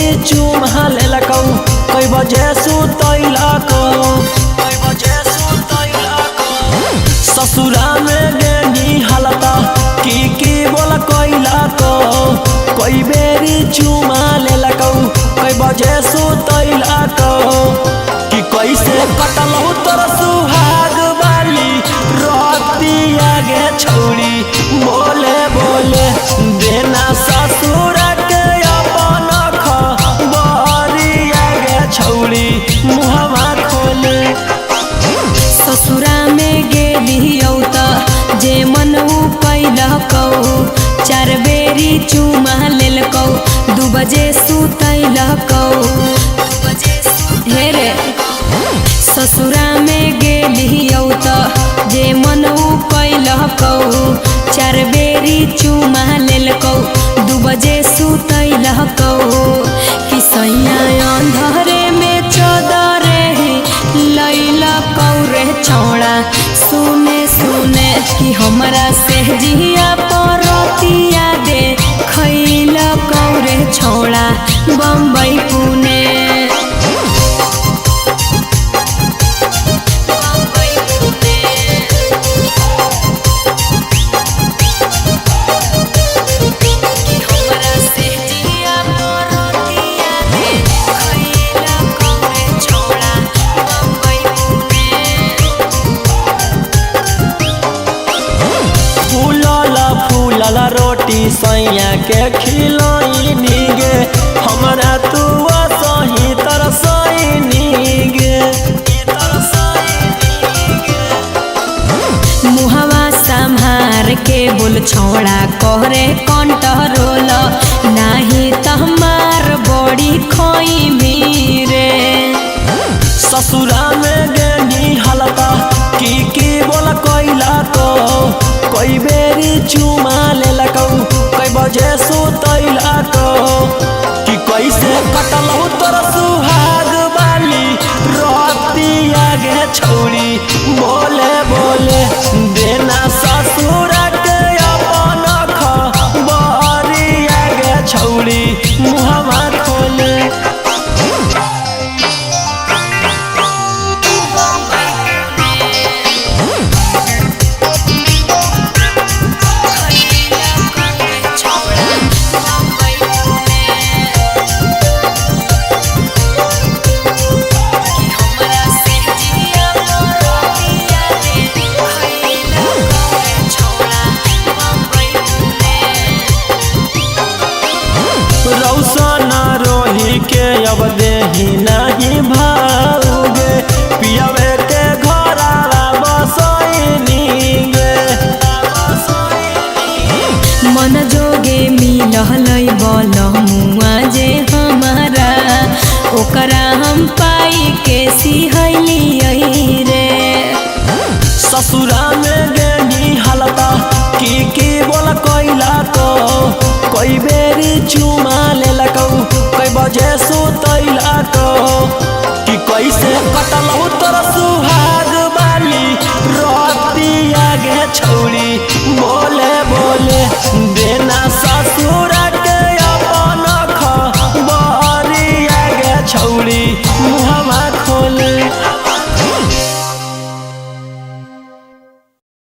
बेरी चुमा लेलकौ कई बजे सुतैलकौ ससुरा में गेनी हालता की बोल कैलकौ कई बेरी चुमा लेलकौ कई बजे सुतैलकौ कि कैसे कटलौ तोर सुहाग वाली रतिया गे छौड़ी बोले बोले देना ससुर के अपन खबरिया गे छौड़ी मुहवा खोले ससुरा में गेलियौ त जे मन कैलकौ 4 बेरी चुमा लेलकौ 2 बजे सुतैलकौ हे रे ससुरा में गेलियौ त जे मन कैलकौ 4 बेरी चुमा लेलकौ 2 बजे सुतैलकौ कि सैया अंधरे में चदरे लैलकौ रे छौड़ा सुने सुने कि हमरा से जिया परतिया दे खैलकौ रे छौड़ा बम्बई पुणे रोटी सैया के खिलैनी गे हमरा तू सही तरसैनी गे मुहवा संभार के बोल छौड़ा कहरे कंट्रोल नाही त हमार बड़ी खैमी रे ससुरा में गेनी हालता की बोल कैलकौ कई बेरी चुमा लेलकौ कई बजे सुतैलकौ कि कैसे कटलौ तोर सुहाग वाली रतिया गे छौड़ी बोले बोले देना ससुर के अपन खबरिया गे छौड़ी मुहवा खोले रौशन रोही के अब देही नहीं भाऊगे पियावे के घरवा बसैनी गे मन जोगे मिललै बल मुआ जे हमारा ओकरा हम पाई के सिहैलियै रे ससुरा में गेनी हालता की बोल कैलकौ कई बेरी चुमा